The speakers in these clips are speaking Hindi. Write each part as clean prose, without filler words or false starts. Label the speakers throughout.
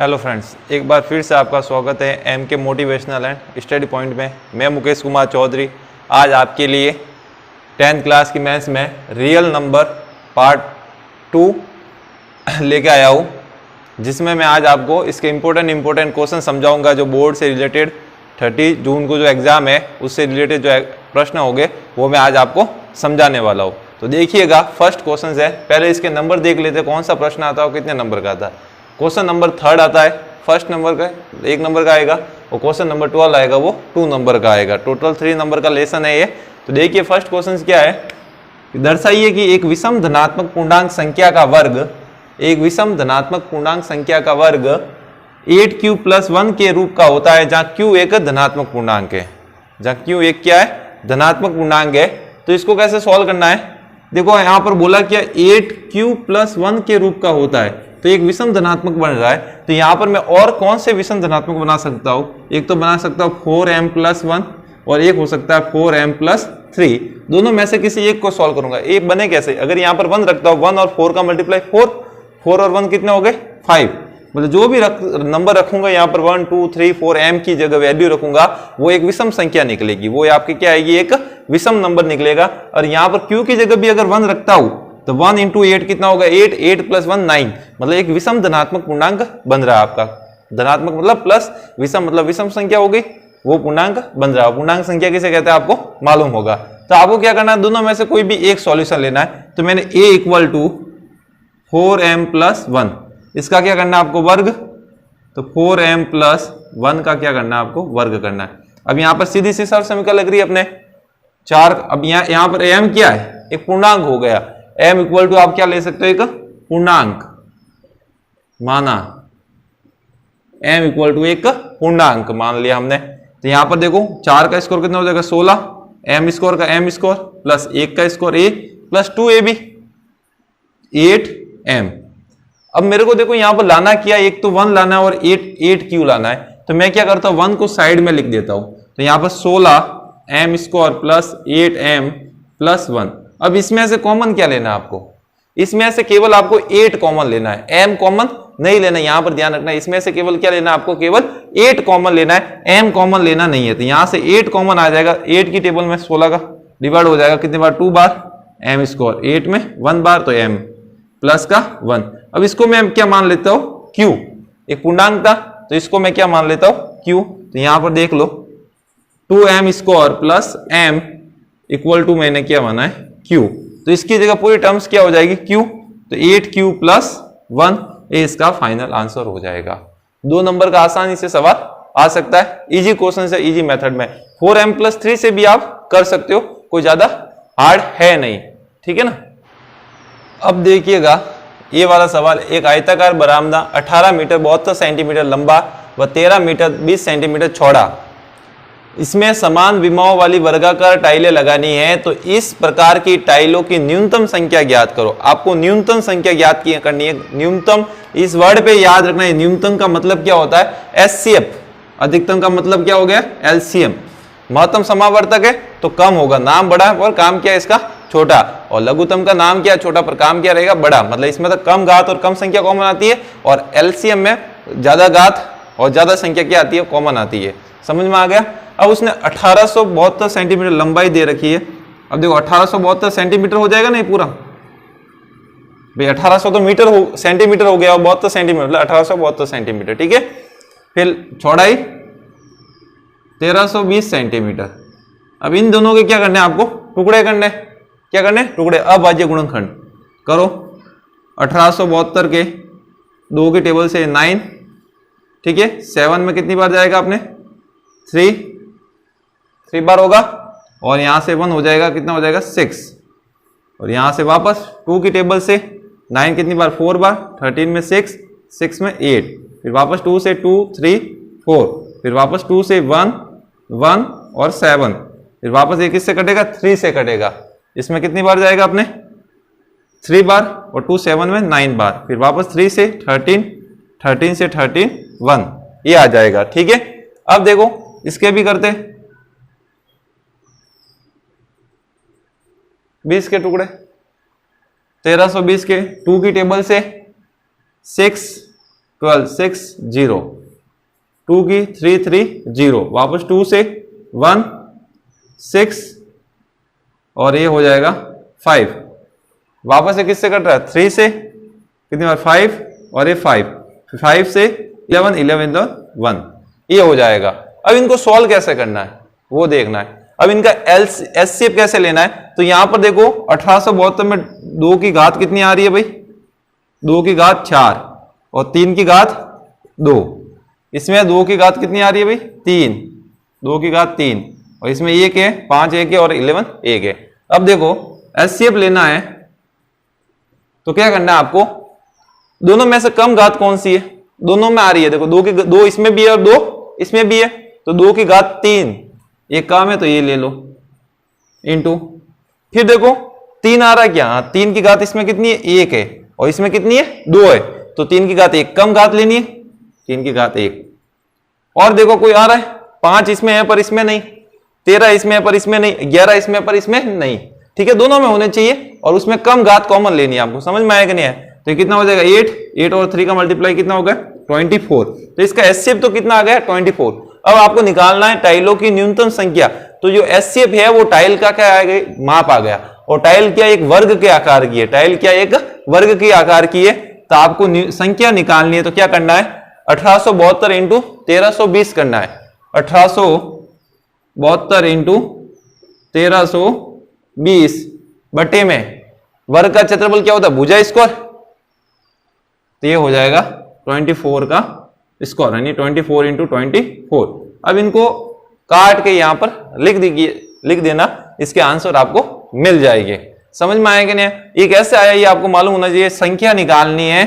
Speaker 1: हेलो फ्रेंड्स, एक बार फिर से आपका स्वागत है एम के मोटिवेशनल एंड स्टडी पॉइंट में। मैं मुकेश कुमार चौधरी आज आपके लिए 10th क्लास की मैथ्स में रियल नंबर पार्ट 2 लेके आया हूँ, जिसमें मैं आज आपको इसके इम्पोर्टेंट क्वेश्चन समझाऊंगा जो बोर्ड से रिलेटेड 30 जून को जो एग्ज़ाम है उससे रिलेटेड जो प्रश्न होंगे वो मैं आज आपको समझाने वाला हूँ। तो देखिएगा, फर्स्ट क्वेश्चन है, पहले इसके नंबर देख लेते हैं, कौन सा प्रश्न आता है और कितने नंबर का आता है। क्वेश्चन नंबर 3 आता है, फर्स्ट नंबर का 1 नंबर का आएगा, और क्वेश्चन नंबर 12 आएगा वो 2 नंबर का आएगा। टोटल 3 नंबर का लेसन है ये। तो देखिए फर्स्ट क्वेश्चन क्या है, दर्शाइए कि एक विषम धनात्मक पूर्णांक संख्या का वर्ग, एक विषम धनात्मक पूर्णांक संख्या का वर्ग 8q + 1 के रूप का होता है, जहाँ q एक धनात्मक पूर्णांक है, जहाँ q एक क्या है, धनात्मक पूर्णांक है। तो इसको कैसे सॉल्व करना है, देखो यहाँ पर बोला क्या 8q + 1 के रूप का होता है, तो एक विषम धनात्मक बन रहा है। तो यहाँ पर मैं और कौन से विषम धनात्मक बना सकता हूँ, एक तो बना सकता हूँ 4m + 1 और एक हो सकता है 4m + 3। दोनों में से किसी एक को सॉल्व करूंगा। एक बने कैसे, अगर यहाँ पर 1 रखता हूँ, 1 और 4 का मल्टीप्लाई 4 और 1 कितने हो गए 5। मतलब जो भी नंबर रखूंगा यहाँ पर 1 2 3 4 m की जगह वैल्यू रखूंगा, वो एक विषम संख्या निकलेगी, वो आपकी क्या आएगी, एक विषम नंबर निकलेगा। और यहाँ पर q की जगह भी अगर 1 रखता हूं तो 1 × 8 कितना होगा, 8 8 + 1 9। मतलब एक विषम धनात्मक पूर्णांक बन रहा है आपका। धनात्मक मतलब प्लस, विषम मतलब विषम संख्या हो गई, वो पूर्णांक बन रहा है। पूर्णांक संख्या किसे कहते हैं आपको मालूम होगा। तो आपको क्या करना है, दोनों में से कोई भी एक सॉल्यूशन लेना है। तो मैंने a = 4m + 1, इसका क्या करना है आपको, वर्ग। तो 4m + 1 का क्या करना है आपको, वर्ग करना है। अब यहाँ पर सीधी सी शर्त समीकरण लग रही है अपने 4। अब यहाँ पर m क्या है, एक पूर्णांक हो गया। m = आप क्या ले सकते हो, एक पूर्णांक माना, m = एक पूर्णांक मान लिया हमने। तो यहाँ पर देखो 4 का स्कोर कितना हो जाएगा 16, m स्कोर का m स्कोर प्लस 1 का score a plus 2ab 8m। अब मेरे को देखो यहाँ पर लाना क्या, एक तो 1 लाना है और 8q लाना है। तो मैं क्या करता हूँ, 1 को साइड में लिख देता हूँ। तो यहाँ पर 16m स्कोर प्लस 8m + 1। अब इसमें से कॉमन क्या लेना है आपको, इसमें से केवल आपको 8 कॉमन लेना है, m कॉमन नहीं लेना। यहां पर ध्यान रखना है, इसमें से केवल क्या लेना है आपको, केवल 8 कॉमन लेना है, m कॉमन लेना नहीं है। तो यहां से 8 कॉमन आ जाएगा। 8 की टेबल में 16 का डिवाइड हो जाएगा कितने बार, 2 बार, m स्कोर 8 में 1 बार, तो m प्लस का 1। अब इसको मैं क्या मान लेता हूं, q, एक पूर्णांक था, तो इसको मैं क्या मान लेता हूं, q। तो यहां पर देख लो 2m स्कोर प्लस m = मैंने क्या माना है, q। तो इसकी जगह पूरी टर्म्स क्या हो जाएगी, q। तो 8q + 1, ये इसका फाइनल आंसर हो जाएगा। 2 नंबर का आसानी से सवाल आ सकता है, इजी क्वेश्चन से, इजी मेथड में। 4m + 3 से भी आप कर सकते हो, कोई ज्यादा हार्ड है नहीं, ठीक है ना। अब देखिएगा ये वाला सवाल, एक आयताकार बरामदा 18 मीटर 72 सेंटीमीटर लंबा व 13 मीटर 20 सेंटीमीटर चौड़ा, इसमें समान विमाओं वाली वर्गाकार टाइलें लगानी है। तो इस प्रकार की टाइलों की न्यूनतम संख्या ज्ञात करो। आपको न्यूनतम संख्या ज्ञात करनी है। न्यूनतम, इस वर्ड पे याद रखना है, न्यूनतम का मतलब क्या होता है, SCF। अधिकतम का मतलब क्या हो गया, LCM। महत्तम समावर्तक है तो कम होगा, नाम बड़ा है और काम क्या है इसका, छोटा। और लघुत्तम का नाम क्या है, छोटा, पर काम क्या रहेगा, बड़ा। मतलब इसमें तो कम घात और कम संख्या कॉमन आती है, और LCM में ज्यादा घात और ज्यादा संख्या क्या आती है, कॉमन आती है। समझ में आ गया। अब उसने 1872 सेंटीमीटर लंबाई दे रखी है। अब देखो 1872 सेंटीमीटर हो जाएगा नहीं पूरा भाई, 1800 तो मीटर हो, सेंटीमीटर हो गया, और 72 सेंटीमीटर मतलब 1872 सेंटीमीटर, ठीक है। फिर चौड़ाई 1320 सेंटीमीटर। अब इन दोनों के क्या करने हैं आपको, टुकड़े करने, क्या करने, टुकड़े। अभाज्य गुणनखंड करो। 1872 के 2 की टेबल से 9, ठीक है। 7 में कितनी बार जाएगा आपने, 3 बार होगा, और यहां से 1 हो जाएगा, कितना हो जाएगा 6। और यहां से वापस 2 की टेबल से 9 कितनी बार, 4 बार, 13 में 6, 6 में 8, फिर वापस 2 से 2 3 4, फिर वापस 2 से 1 1 और 7, फिर वापस एक किससे कटेगा, 3 से कटेगा। इसमें कितनी बार जाएगा आपने, 3 बार, और 2 7 में 9 बार, फिर वापस 3 से 13, 13 से 13 1, ये आ जाएगा, ठीक है। अब देखो इसके भी करते 20 के टुकड़े, 1320 के 2 की टेबल से 6 12 6 0, 2 की 3 3 0, वापस 2 से 1 6 और ये हो जाएगा 5, वापस से किससे कट रहा है 3 से कितनी बार 5 और ये 5 से 11 11 तो 1, ये हो जाएगा। अब इनको सॉल्व कैसे करना है वो देखना है। अब इनका एचसीएफ कैसे लेना है, तो यहां पर देखो 1872 में 2 की घात कितनी आ रही है भाई, 2 की घात 4 और 3 की घात 2, इसमें 2 की घात कितनी आ रही है भाई 3, 2 की घात 3 और इसमें 1 है, 5 1 है और 11 1 है। अब देखो एचसीएफ लेना है तो क्या करना है आपको, दोनों में से कम घात कौन सी है, दोनों में आ रही है, देखो 2 इसमें भी है और 2 इसमें भी है, तो 2 की घात 3 एक काम है तो ये ले लो इंटू, फिर देखो 3 आ रहा है क्या, 3 की घात इसमें कितनी है 1 है और इसमें कितनी है 2 है, तो 3 की घात 1 कम घात लेनी है, 3 की घात 1। और देखो कोई आ रहा है 5 इसमें है पर इसमें नहीं, 13 इसमें है पर इसमें नहीं, 11 इसमें है पर इसमें नहीं, ठीक है, दोनों में होने चाहिए और उसमें कम घात कॉमन लेनी है आपको, समझ में आया कि नहीं है। तो कितना हो जाएगा 8 और 3 का मल्टीप्लाई कितना हो गया 24, तो इसका एचसीएफ तो कितना आ गया 24। अब आपको निकालना है टाइलों की न्यूनतम संख्या, तो जो एचसीएफ है वो टाइल का क्या आ गया, माप आ गया, और टाइल क्या एक वर्ग के आकार की है, टाइल क्या एक वर्ग के आकार की है, तो आपको संख्या निकालनी है तो क्या करना है 1872 इंटू 1320 करना है, 1872 इंटू 1320 बटे में वर्ग का क्षेत्रफल क्या होता है भुजा स्क्वायर, तो ये हो जाएगा 24 का स्क्वायर यानी 24 इंटू 24। अब इनको काट के यहां पर लिख देना, इसके आंसर आपको मिल जाएंगे। समझ में आया कि नहीं, ये कैसे आया ये आपको मालूम होना चाहिए। संख्या निकालनी है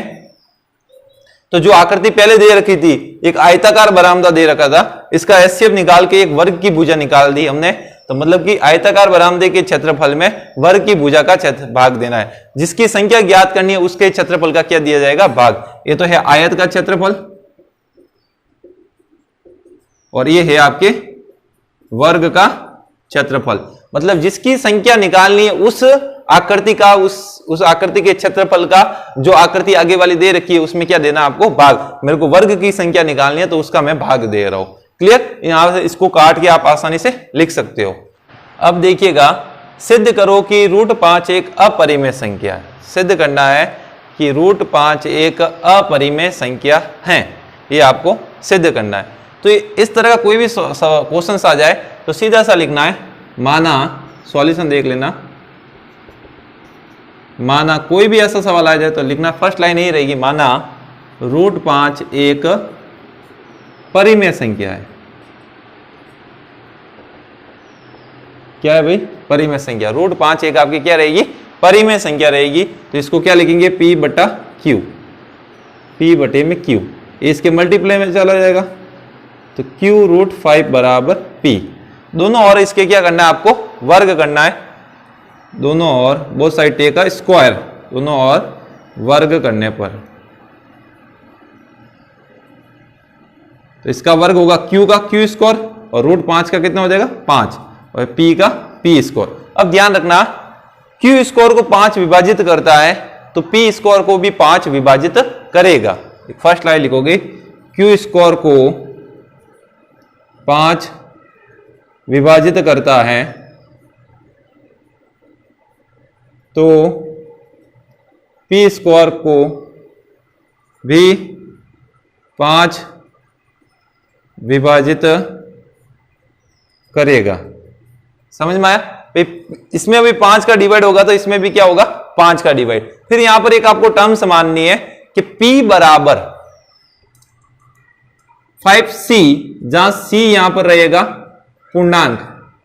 Speaker 1: तो जो आकृति पहले दे रखी थी एक आयताकार बरामदा दे रखा था, इसका एचसीएफ निकाल के एक वर्ग की भुजा निकाल दी हमने, तो मतलब कि आयताकार बरामदे के क्षेत्रफल में वर्ग की भुजा का भाग देना है, जिसकी संख्या ज्ञात करनी है उसके क्षेत्रफल का क्या दिया जाएगा भाग। ये तो है आयत का क्षेत्रफल और ये है आपके वर्ग का क्षेत्रफल, मतलब जिसकी संख्या निकालनी है उस आकृति का उस आकृति के क्षेत्रफल का जो आकृति आगे वाली दे रखी है उसमें क्या देना आपको भाग। मेरे को वर्ग की संख्या निकालनी है तो उसका मैं भाग दे रहा हूं। क्लियर, यहां से इसको काट के आप आसानी से लिख सकते हो। अब देखिएगा, सिद्ध करो कि √5 एक अपरिमेय संख्या है। सिद्ध करना है कि √5 एक अपरिमेय संख्या है, ये आपको सिद्ध करना है। तो इस तरह का कोई भी क्वेश्चन आ जाए तो सीधा सा लिखना है, माना सॉल्यूशन देख लेना, माना कोई भी ऐसा सवाल आ जाए तो लिखना फर्स्ट लाइन यही रहेगी, माना √5 एक परिमेय संख्या है। क्या है भाई, परिमेय संख्या। √5 एक आपकी क्या रहेगी, परिमेय संख्या रहेगी। तो इसको क्या लिखेंगे P बटा Q, P बटे में Q, इसके मल्टीप्लाई में चला जाएगा तो Q√5 बराबर P। दोनों और इसके क्या करना है आपको वर्ग करना है, दोनों और बोथ साइड टेक का स्क्वायर, दोनों और वर्ग करने पर तो इसका वर्ग होगा Q का Q स्क्वायर और √5 का कितना हो जाएगा 5 और P का P स्क्वायर। अब ध्यान रखना Q स्क्वायर को 5 विभाजित करता है तो P स्क्वायर को भी 5 विभाजित करेगा। फर्स्ट लाइन लिखोगे, Q स्क्वायर को 5 विभाजित करता है तो P स्क्वायर को भी 5 विभाजित करेगा। समझ में आया, इसमें अभी 5 का डिवाइड होगा तो इसमें भी क्या होगा 5 का डिवाइड। फिर यहां पर एक आपको टर्म्स माननी है कि P बराबर 5C, जहां C यहां पर रहेगा पूर्णांक,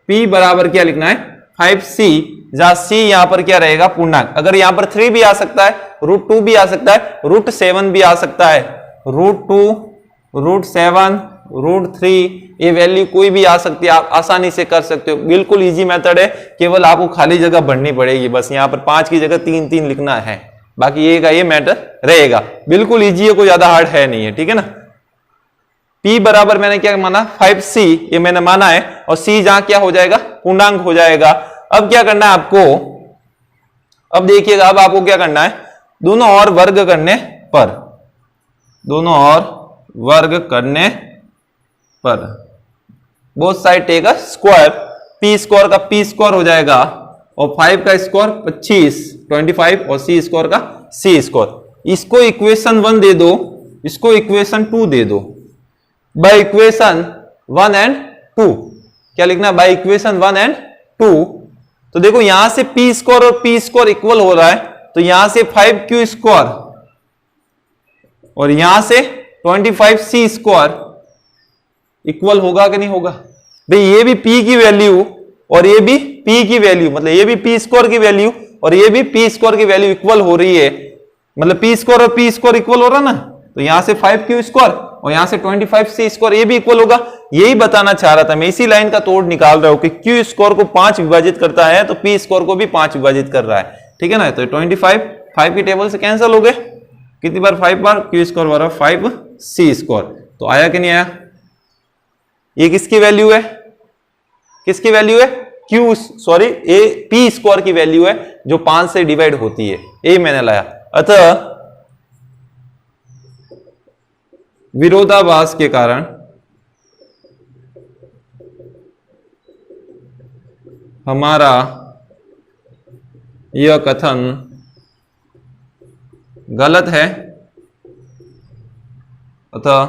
Speaker 1: P बराबर क्या लिखना है 5C, जहां C यहां पर क्या रहेगा पूर्णांक। अगर यहां पर 3 भी आ सकता है, √2 भी आ सकता है, √7 भी आ सकता है, √2, √7, √3, ये वैल्यू कोई भी आ सकती है, आप आसानी से कर सकते हो। बिल्कुल इजी मेथड है, केवल आपको खाली जगह भरनी पड़ेगी, बस यहां पर 5 की जगह 3 3 लिखना है, बाकी ये का ये मैटर रहेगा। बिल्कुल इजी है, कोई ज्यादा हार्ड है नहीं है, ठीक है ना। P बराबर मैंने क्या माना 5C, ये मैंने माना है, और C जहां क्या हो जाएगा पूर्णांक हो जाएगा। अब क्या करना है आपको, अब देखिएगा, अब आपको क्या करना है, दोनों और वर्ग करने पर दोनों और वर्ग करने पर both side take a square, P square का पी स्क्वायर हो जाएगा और 5 का स्क्वायर 25 25 और सी स्क्वायर का सी स्क्वायर। इसको इक्वेशन 1 दे दो, इसको इक्वेशन 2 दे दो। बाय इक्वेशन 1 एंड 2 क्या लिखना है? By equation 1 and 2। तो देखो यहां से पी स्क्वायर और पी स्क्वायर इक्वल हो रहा है, तो यहां से 5q स्क्वायर और यहां से 25c स्क्वायर इक्वल होगा कि नहीं होगा? भाई ये भी p की वैल्यू और ये भी p की वैल्यू, मतलब ये भी p स्क्वायर की वैल्यू और ये भी p स्क्वायर की वैल्यू इक्वल हो रही है, मतलब p स्क्वायर और p स्क्वायर इक्वल हो रहा ना, तो यहां से 5q स्क्वायर और यहां से 25c स्क्वायर ये भी इक्वल होगा। यही बताना चाह रहा था मैं, इसी लाइन का तोड़ निकाल रहा हूं कि q स्क्वायर को 5 विभाजित करता है तो p स्क्वायर को भी 5 विभाजित कर रहा है, ठीक है ना। तो 25 5 की टेबल से कैंसिल हो गए, कितनी बार 5 बार, q स्क्वायर बराबर 5c स्क्वायर। तो आया कि नहीं आया? ये किसकी वैल्यू है? किसकी वैल्यू है? q सॉरी ए p स्क्वायर की वैल्यू है जो 5 से डिवाइड होती है, यही मैंने लाया। अतः विरोधाभास के कारण हमारा यह कथन गलत है, अतः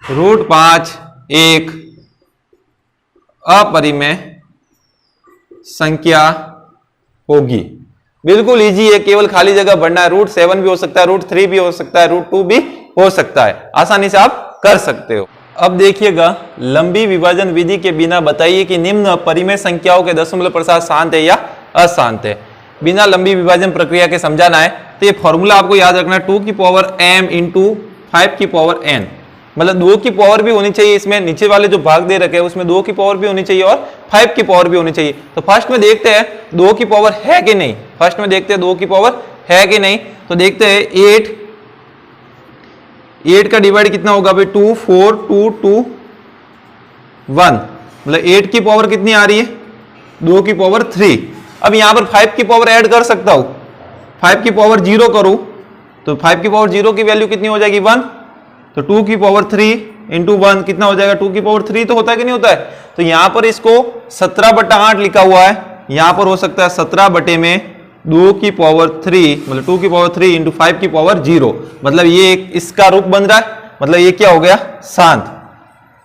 Speaker 1: √5 एक अपरिमेय संख्या होगी। बिल्कुल इजी है, केवल खाली जगह भरना है। √7 भी हो सकता है, √3 भी हो सकता है, √2 भी हो सकता है, आसानी से आप कर सकते हो। अब देखिएगा, लंबी विभाजन विधि के बिना बताइए कि निम्न परिमेय संख्याओं के दशमलव प्रसाद शांत है या अशांत है। बिना लंबी विभाजन प्रक्रिया के समझाना है तो ये फॉर्मूला आपको याद रखना है, 2 की पावर m इंटू 5 की पावर n, मतलब 2 की पावर भी होनी चाहिए इसमें, नीचे वाले जो भाग दे रखे हैं उसमें 2 की पावर भी होनी चाहिए और 5 की पावर भी होनी चाहिए। तो फर्स्ट में देखते हैं 2 की पावर है कि नहीं, फर्स्ट में देखते हैं 2 की पावर है कि नहीं। तो देखते हैं 8 का डिवाइड कितना होगा भाई, 2 4 2 2 1, मतलब 8 की पावर कितनी आ रही है, 2 की पावर 3। अब यहां पर 5 की पावर ऐड कर सकता हूं, 5 की पावर 0 करूं तो 5 की पावर 0 की वैल्यू कितनी हो जाएगी, 1। तो 2 की पावर 3 इंटू 1 कितना हो जाएगा, 2 की पावर 3 तो होता है कि नहीं होता है। तो यहां पर इसको 17/8 लिखा हुआ है, यहां पर हो सकता है 17 में 2 की पावर 3, मतलब 2 की पावर 3 इंटू 5 की पावर 0, मतलब ये इसका रूप बन रहा है, मतलब ये क्या हो गया, शांत।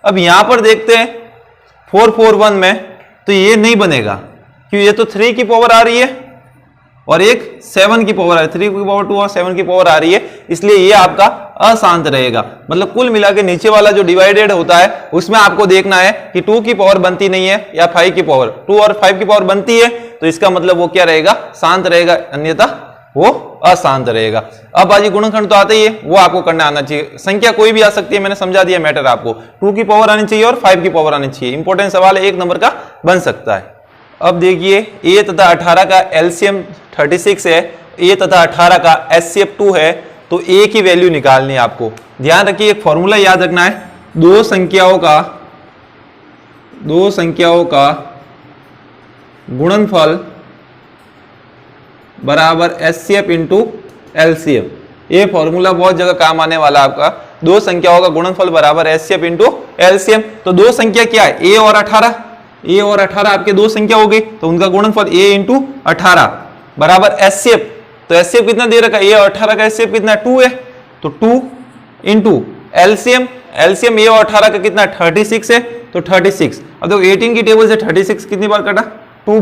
Speaker 1: अब यहां पर देखते हैं 441 में तो ये नहीं बनेगा, क्यों, ये तो 3 की पावर आ रही है और एक 7 की पावर आ रही है, 3 की पावर 2 और 7 की पावर आ रही है, इसलिए ये आपका अशांत रहेगा। मतलब कुल मिला के नीचे वाला जो डिवाइडेड होता है उसमें आपको देखना है कि 2 की पावर बनती नहीं है या 5 की पावर, 2 और 5 की पावर बनती है तो इसका मतलब वो क्या रहेगा, शांत रहेगा, अन्यथा वो अशांत रहेगा। अब बाजी गुणनखंड तो आता ही है, वो आपको करना आना चाहिए। संख्या कोई भी आ सकती है, मैंने समझा दिया मैटर आपको, 2 की पावर आनी चाहिए और 5 की पावर आनी चाहिए। इंपॉर्टेंट सवाल है, 1 नंबर का बन सकता है। अब देखिए a तथा 18 का एलसीएम 36 है, a तथा 18 का HCF 2 है, तो a की वैल्यू निकालनी है आपको। ध्यान रखिए, एक फॉर्मूला याद रखना है, दो संख्याओं का गुणनफल बराबर HCF इंटू LCM। ये फॉर्मूला बहुत जगह काम आने वाला है आपका, दो संख्याओं का गुणनफल बराबर HCF इंटू LCM। तो दो संख्या क्या है, a और 18, a और 18 आपके दो संख्या हो गई, तो उनका गुणनफल a इंटू 18 बराबर HCF। तो HCF कितना दे रखा है, a और 18 का HCF कितना है, 2 है, तो 2 इंटू LCM, LCM a और 18 का कितना 36 है, तो 36। अब देखो 18 की टेबल से 36 कितनी बार कटा, 2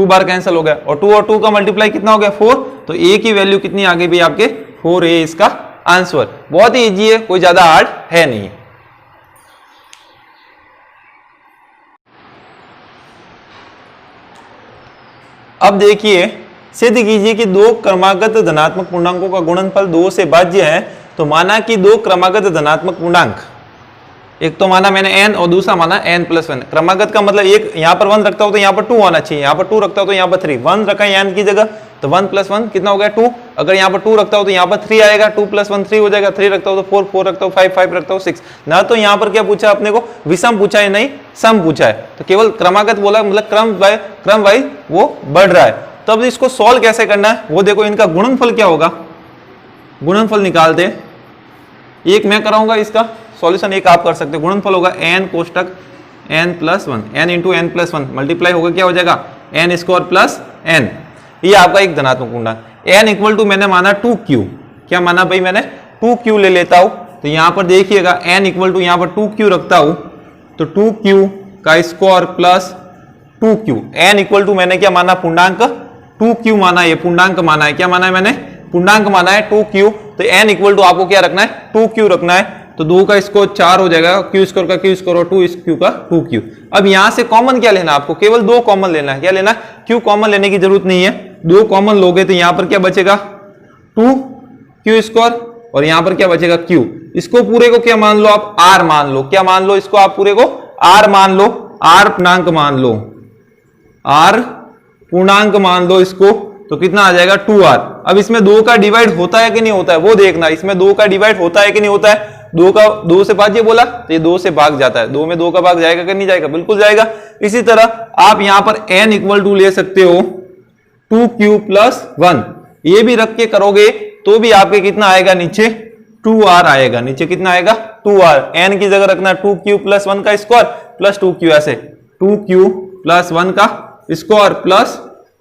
Speaker 1: बार कैंसिल हो गया, और 2 और 2 का मल्टीप्लाई कितना हो गया, 4। तो a की वैल्यू कितनी आ गई भाई आपके, 4 है इसका आंसर। बहुत ही इजी है, कोई ज्यादा हार्ड है नहीं। अब देखिए, सिद्ध कीजिए कि दो क्रमागत धनात्मक पूर्णांकों का गुणनफल 2 से भाज्य है। तो माना कि दो क्रमागत धनात्मक पूर्णांक, एक तो माना मैंने n और दूसरा माना n+1। क्रमागत का मतलब एक यहाँ पर 1 रखता हो तो यहाँ पर 2 आना चाहिए, यहाँ पर 2 रखता हो तो यहाँ पर 3। 1 रखा है n की जगह, तो 1 + 1 कितना हो गया, 2। अगर यहाँ पर 2 रखता हो तो यहाँ पर 3 आएगा, 2 + 1 3 हो जाएगा। 3 रखता हो तो 4, 4 रखता हो 5, 5 रखता हो 6। ना तो यहाँ पर क्या पूछा अपने को, विषम पूछा है, नहीं सम पूछा है। तो केवल क्रमागत बोला, मतलब क्रम वाइज वो बढ़ रहा है। तब इसको सॉल्व कैसे करना है, वो देखो, इनका गुणनफल क्या होगा, गुणनफल निकालते हैं, एक मैं कराऊंगा इसका सॉल्यूशन, एक आप कर सकते हो। गुणनफल होगा n कोष्टक n plus 1, n into n plus 1 multiply होगा क्या हो जाएगा n स्क्वायर प्लस n, ये आपका एक धनात्मक पूर्णांक। n इक्वल टू मैंने माना 2q, क्या माना भाई मैंने 2q ले लेता हूं, तो यहां पर देखिएगा n इक्वल टू यहां पर 2q रखता हूं, तो 2q का square plus 2q, n equal to मैंने क्या माना पूर्णांक 2q माना, है पूर्णांक माना है, क्या माना है मैंने पूर्णांक माना है 2q, तो n इक्वल टू आपको क्या रखना है 2q रखना है, तो 2 का स्क्वायर 4 हो जाएगा, q स्क्वायर का q स्क्वायर और 2q का 2q। अब यहां से कॉमन क्या लेना, आपको केवल 2 कॉमन लेना है, क्या लेना है q कॉमन लेने की जरूरत नहीं है, 2 कॉमन लोगे तो यहां पर क्या बचेगा 2q स्क्वायर और यहां पर क्या बचेगा q, इसको पूरे को क्या मान लो आप r मान लो, क्या मान लो इसको आप पूरे को r मान लो, r पूर्णांक मान लो, r पूर्णांक मान लो इसको, तो कितना आ जाएगा 2r। अब इसमें 2 का डिवाइड होता है कि नहीं होता है वो देखना, इसमें 2 का डिवाइड होता है कि नहीं होता है, 2 से भाज्य बोला तो ये 2 से भाग जाता है, 2 में 2 का भाग जाएगा कि नहीं जाएगा, बिल्कुल जाएगा। इसी तरह आप यहां पर n इक्वल टू ले सकते हो 2q प्लस 1, ये भी रख के करोगे तो भी आपके कितना आएगा नीचे 2r आएगा, नीचे कितना आएगा 2r, n की जगह रखना 2q प्लस 1 का स्क्वायर प्लस 2q, ऐसे 2q प्लस 1 का स्क्वायर प्लस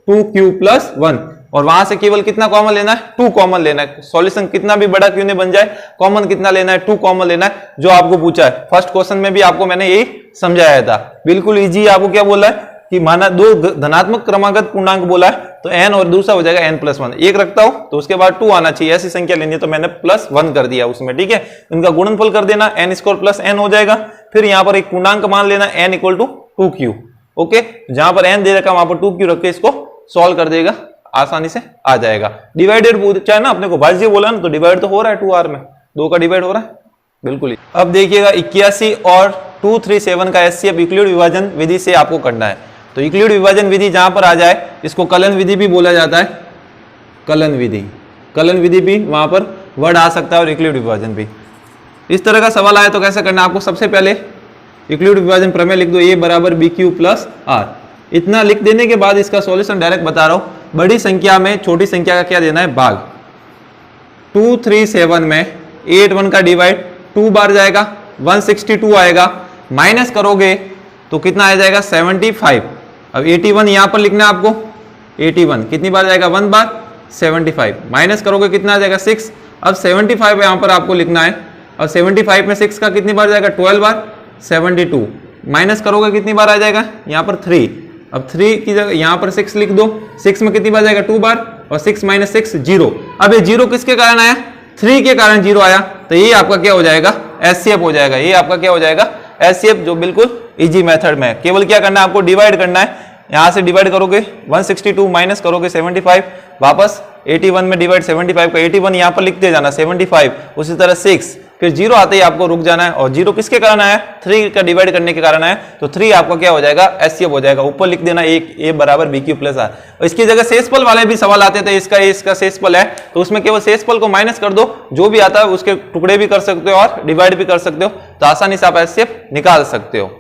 Speaker 1: 2q प्लस 1, और वहां से केवल कितना कॉमन लेना है 2 कॉमन लेना है। सॉल्यूशन कितना भी बड़ा क्यों नहीं बन जाए, कॉमन कितना लेना है 2 कॉमन लेना है, जो आपको पूछा है फर्स्ट क्वेश्चन में भी आपको मैंने यही समझाया था, बिल्कुल इजी। आपको क्या बोला है कि माना 2 धनात्मक क्रमागत पूर्णांक बोला है तो n और दूसरा हो जाएगा n प्लस 1, एक रखता हूं तो उसके बाद 2 आना चाहिए, ऐसी संख्या लेनी है तो मैंने प्लस 1 कर दिया उसमें, ठीक है। इनका गुणनफल कर देना, n स्क्वायर प्लस n हो जाएगा, फिर यहां पर एक पूर्णांक मान लेना n equal to 2q, okay. जहां पर n दे रखा वहां पर 2q रख के इसको सॉल्व कर देगा, आसानी से आ जाएगा। डिवाइडेड पूछा है ना अपने को, भाज्य बोला ना, तो डिवाइड तो हो रहा है 2r में, 2 का डिवाइड हो रहा है बिल्कुल ही। अब देखिएगा 81 और 237 का एचसीएफ यूक्लिड विभाजन विधि से आपको करना है, तो यूक्लिड विभाजन विधि जहां पर आ जाए इसको कलन विधि भी बोला जाता है, कलन विधि, कलन विधि भी वहां पर वर्ड आ सकता है और यूक्लिड विभाजन भी। इस तरह का सवाल आए तो कैसे करना है, आपको सबसे पहले यूक्लिड विभाजन प्रमेय लिख दो, a बराबर bq प्लस r, इतना लिख देने के बाद इसका सॉल्यूशन डायरेक्ट बता रहा हूं, बड़ी संख्या में छोटी संख्या का क्या देना है भाग। 237 में 8 1 का डिवाइड 2 बार जाएगा 162 आएगा, माइनस करोगे तो कितना आ जाएगा 75। अब 81 यहां पर लिखना है आपको, 81 कितनी बार जाएगा 1 बार 75, माइनस करोगे कितना आ जाएगा 6। अब 75 यहां पर आपको लिखना है, और 75 में 6 का कितनी बार जाएगा 12 बार 72, माइनस करोगे कितनी बार आ जाएगा यहाँ पर 3। अब 3 की जगह यहाँ पर 6 लिख दो, 6 में कितनी बार जाएगा 2 बार, और 6 माइनस 6 0। अब ये 0 किसके कारण आया, 3 के कारण 0 आया, तो ये आपका क्या हो जाएगा एचसीएफ हो जाएगा, ये आपका क्या हो जाएगा एचसीएफ, जो बिल्कुल इजी मेथड में है। केवल क्या करना है आपको डिवाइड करना है, यहां से डिवाइड करोगे 162 माइनस करोगे 75, वापस 81 में डिवाइड 75 का 81 यहां पर लिखते जाना 75, उसी तरह 6, फिर 0 आते ही आपको रुक जाना है, और 0 किसके कारण आया 3 का डिवाइड करने के कारण आया, तो 3 आपका क्या हो जाएगा एचसीएफ हो जाएगा। ऊपर लिख देना एक a बराबर bq प्लस r। और इसकी जगह शेषफल वाले भी सवाल आते थे, इसका शेषफल है तो उसमें केवल शेषफल को माइनस कर दो, जो भी आता है उसके टुकड़े भी कर सकते हो और डिवाइड भी कर सकते हो, तो आसानी से आप एचसीएफ निकाल सकते हो।